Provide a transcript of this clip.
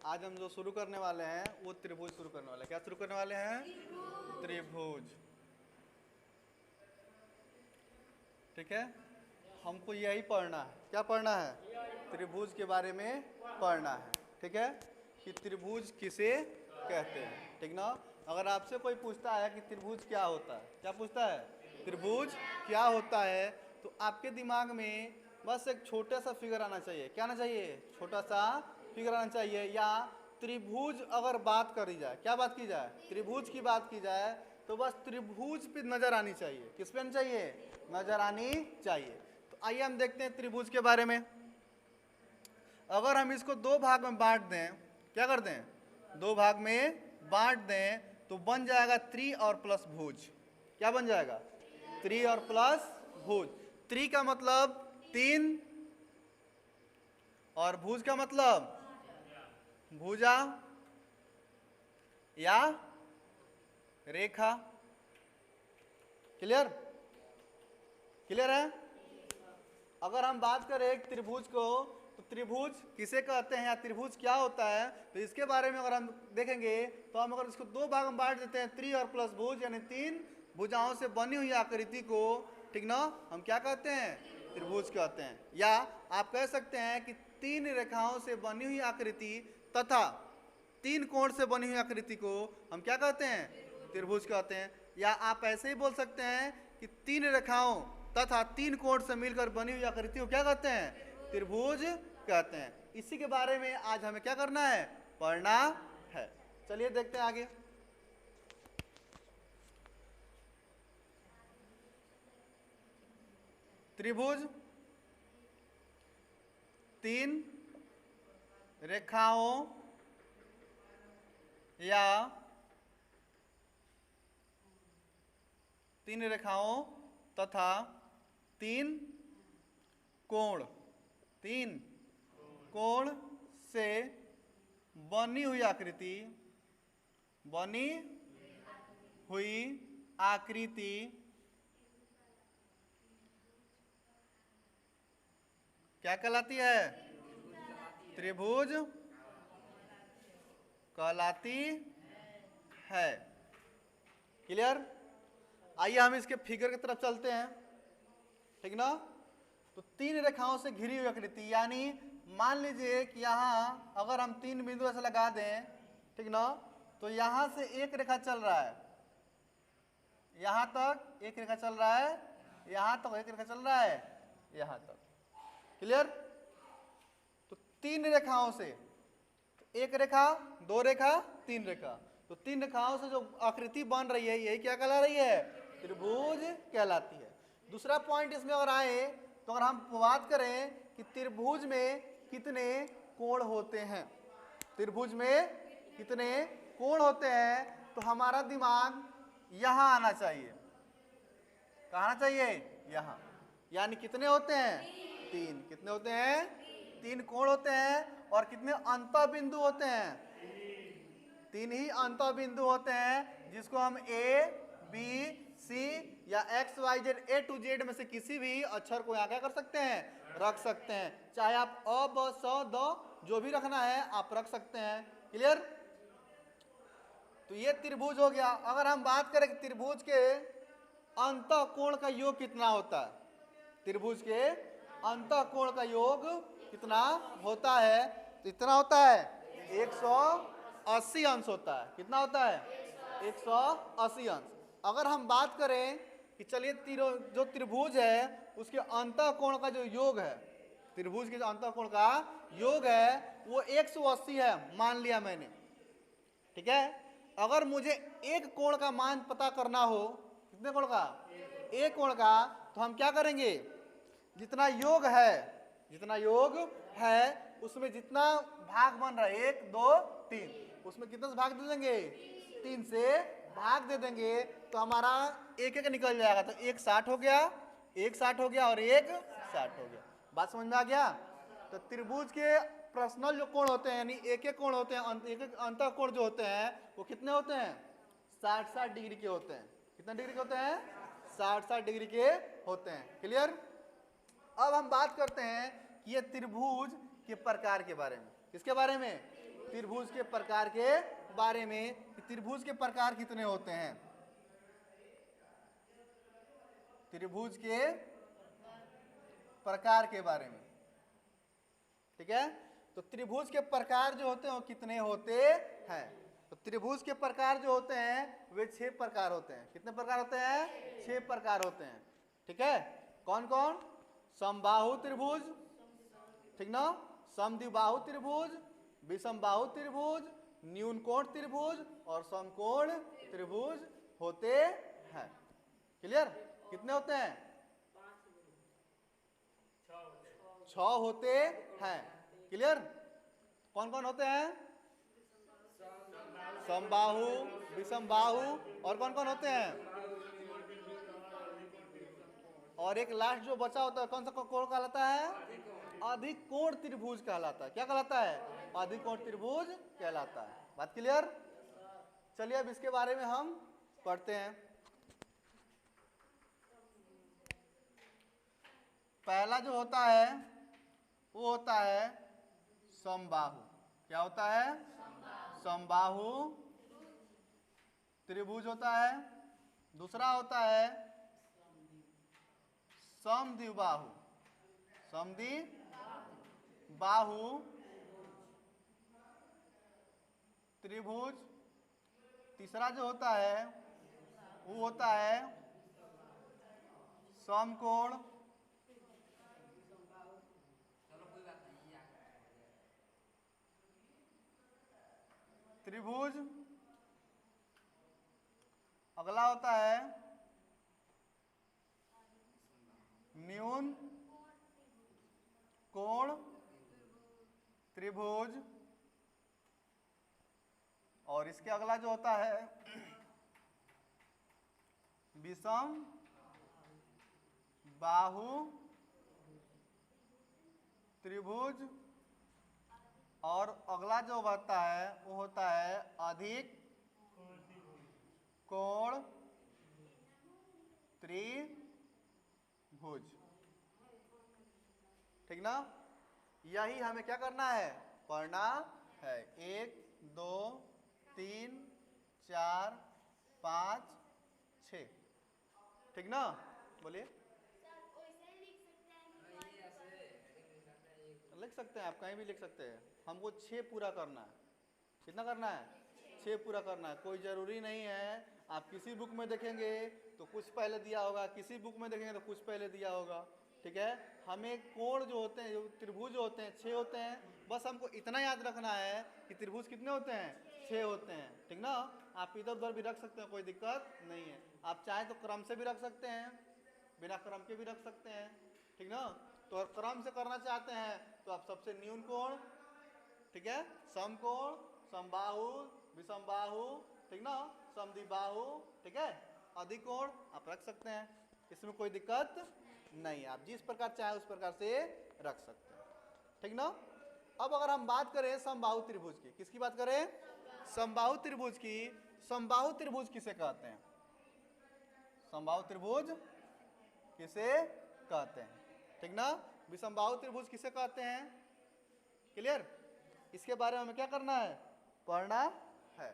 आज हम जो शुरू करने वाले हैं वो त्रिभुज शुरू करने वाले हैं। क्या शुरू करने वाले हैं? त्रिभुज। ठीक है, हमको यही पढ़ना है। क्या पढ़ना है? त्रिभुज के बारे में पढ़ना है। ठीक है, कि त्रिभुज किसे कहते हैं। ठीक ना? अगर आपसे कोई पूछता है कि त्रिभुज क्या होता है, क्या पूछता है? त्रिभुज क्या होता है, तो आपके दिमाग में बस एक छोटा सा फिगर आना चाहिए। क्या आना चाहिए? छोटा सा फिगर आना चाहिए। या त्रिभुज अगर बात करी जाए, क्या बात की जाए? त्रिभुज की बात की जाए तो बस त्रिभुज पे नजर आनी चाहिए। किस पे आनी चाहिए? नजर आनी चाहिए। तो आइए हम देखते हैं त्रिभुज के बारे में। अगर हम इसको दो भाग में बांट दें, क्या कर दें? दो भाग में बांट दें तो बन जाएगा त्रि और प्लस भुज। क्या बन जाएगा? त्रि और प्लस भुज। त्रि का मतलब तीन और भुज का मतलब भुजा या रेखा। क्लियर? क्लियर है? अगर हम बात करें एक त्रिभुज को तो त्रिभुज किसे कहते हैं या त्रिभुज क्या होता है, तो इसके बारे में अगर हम देखेंगे तो हम अगर इसको दो भाग में बांट देते हैं, त्रि और प्लस भुज, यानी तीन भुजाओं से बनी हुई आकृति को, ठीक ना, हम क्या कहते हैं? त्रिभुज कहते हैं। या आप कह सकते हैं कि तीन रेखाओं से बनी हुई आकृति तथा तीन कोण से बनी हुई आकृति को हम क्या कहते हैं? त्रिभुज कहते हैं। या आप ऐसे ही बोल सकते हैं कि तीन रेखाओं तथा तीन कोण से मिलकर बनी हुई आकृति को क्या कहते हैं? त्रिभुज कहते हैं। इसी के बारे में आज हमें क्या करना है? पढ़ना है। चलिए देखते हैं आगे। त्रिभुज तीन रेखाओं या तीन रेखाओं तथा तीन कोण से बनी हुई आकृति क्या कहलाती है? त्रिभुज कहलाती है। क्लियर? आइए हम इसके फिगर की तरफ चलते हैं। ठीक ना? तो तीन रेखाओं से घिरी हुई आकृति, यानी मान लीजिए कि यहाँ अगर हम तीन बिंदु ऐसे लगा दें, ठीक ना, तो यहाँ से एक रेखा चल रहा है, यहाँ तक एक रेखा चल रहा है, यहाँ तक एक रेखा चल रहा है, यहाँ तक। क्लियर? तो तीन रेखाओं से, एक रेखा, दो रेखा, तीन रेखा, तो तीन रेखाओं से जो आकृति बन रही है यही क्या कहला रही है? त्रिभुज कहलाती है। दूसरा पॉइंट इसमें अगर आए तो अगर हम बात करें कि त्रिभुज में कितने कोण होते हैं, त्रिभुज में कितने कोण होते हैं, तो हमारा दिमाग यहां आना चाहिए। कहाँ आना चाहिए? यहां। यानी कितने होते हैं? तीन। कितने होते हैं? तीन कोण होते हैं। और कितने अंत बिंदु होते हैं? तीन ही अंत बिंदु होते हैं, जिसको हम ए, बी, सी या X, Y, Z, A to Z में से किसी भी अक्षर को यहाँ क्या कर सकते हैं? रख सकते हैं। चाहे आप अ, ब, स, द जो भी रखना है आप रख सकते हैं। क्लियर? तो ये त्रिभुज हो गया। अगर हम बात करें कि त्रिभुज के अंत कोण का योग कितना होता है, त्रिभुज के अंत कोण का योग कितना होता है, तो इतना होता है 180 अंश होता है। कितना होता है? 180 अंश। अगर हम बात करें कि चलिए जो त्रिभुज है उसके अंत कोण का जो योग है, त्रिभुज के जो अंत कोण का योग है वो 180 है, मान लिया मैंने। ठीक है? अगर मुझे एक कोण का मान पता करना हो, कितने कोण का? एक कोण का, तो हम क्या करेंगे? जितना योग है उसमें जितना भाग बन रहा है, 1, 2, 3, उसमें कितने से भाग दे देंगे? 3 से भाग दे देंगे तो हमारा एक एक निकल जाएगा। तो एक 60 हो गया, एक 60 हो गया और एक 60 हो गया। बात समझ में आ गया? तो त्रिभुज के पर्सनल जो कोण होते हैं, यानी एक एक कोण होते हैं, एक एक अंत कोण जो होते हैं वो कितने होते हैं? 60-60 डिग्री के होते हैं। कितने डिग्री के होते हैं? 60-60 डिग्री के होते हैं। क्लियर? अब हम बात करते हैं कि ये त्रिभुज के प्रकार के बारे में। किसके बारे में? त्रिभुज के प्रकार के बारे में कि त्रिभुज के प्रकार कितने होते हैं, त्रिभुज के प्रकार के बारे में। ठीक है, तो त्रिभुज के प्रकार जो होते हैं वो कितने होते हैं। तो त्रिभुज के प्रकार जो होते हैं वे 6 प्रकार होते हैं। कितने प्रकार होते हैं? 6 प्रकार होते हैं। ठीक है, कौन कौन? समबाहु त्रिभुज, ठीक ना, समद्विबाहु त्रिभुज, विषमबाहु त्रिभुज, न्यून कोण त्रिभुज और समकोण त्रिभुज होते हैं। क्लियर? कितने होते हैं? 6 होते हैं। क्लियर? कौन कौन होते हैं? समबाहु, विषमबाहु और कौन कौन होते हैं? और एक लास्ट जो बचा होता है कौन सा कोण कहलाता है? अधिक कोण त्रिभुज कहलाता है। क्या कहलाता है? अधिक कोण त्रिभुज कहलाता है। बात क्लियर? चलिए अब इसके बारे में हम पढ़ते हैं। पहला जो होता है वो होता है समबाहु। क्या होता है? समबाहु त्रिभुज होता है। दूसरा होता है समद्विबाहु, समद्विबाहु त्रिभुज। तीसरा जो होता है वो होता है समकोण त्रिभुज। अगला होता है न्यून कोण त्रिभुज। और इसके अगला जो होता है विषम बाहु त्रिभुज। और अगला जो होता है वो होता है अधिक कोण त्रिभुज। ठीक ना? यही हमें क्या करना है? पढ़ना है। 1 2 3 4 5 6। ठीक ना? बोलिए। लिख सकते हैं आप, कहीं भी लिख सकते हैं। हमको 6 पूरा करना है। कितना करना है? 6 पूरा करना है। कोई ज़रूरी नहीं है आप किसी बुक में देखेंगे तो कुछ पहले दिया होगा, किसी बुक में देखेंगे तो कुछ पहले दिया होगा। ठीक है, हमें कोण जो होते हैं, जो त्रिभुज जो होते हैं 6 होते हैं। बस हमको इतना याद रखना है कि त्रिभुज कितने होते हैं? 6 होते हैं। ठीक ना? आप इधर उधर भी रख सकते हैं, कोई दिक्कत नहीं है। आप चाहें तो क्रम से भी रख सकते हैं, बिना क्रम के भी रख सकते हैं। ठीक ना? तो अगर क्रम से करना चाहते हैं तो आप सबसे न्यून कोण, ठीक है, समकोण, समबाहु, विषमबाहु, ठीक ना, समद्विबाहु, ठीक है, अधिक कोण आप रख सकते हैं। इसमें कोई दिक्कत नहीं है। आप जिस प्रकार चाहे उस प्रकार से रख सकते हैं। ठीक ना? अब अगर हम बात करें समबाहु त्रिभुज की, किसकी बात करें? समबाहु त्रिभुज की। समबाहु त्रिभुज किसे कहते हैं? समबाहु त्रिभुज किसे कहते हैं? ठीक ना? विषमबाहु त्रिभुज किसे कहते हैं? क्लियर? इसके बारे में हमें क्या करना है? पढ़ना है।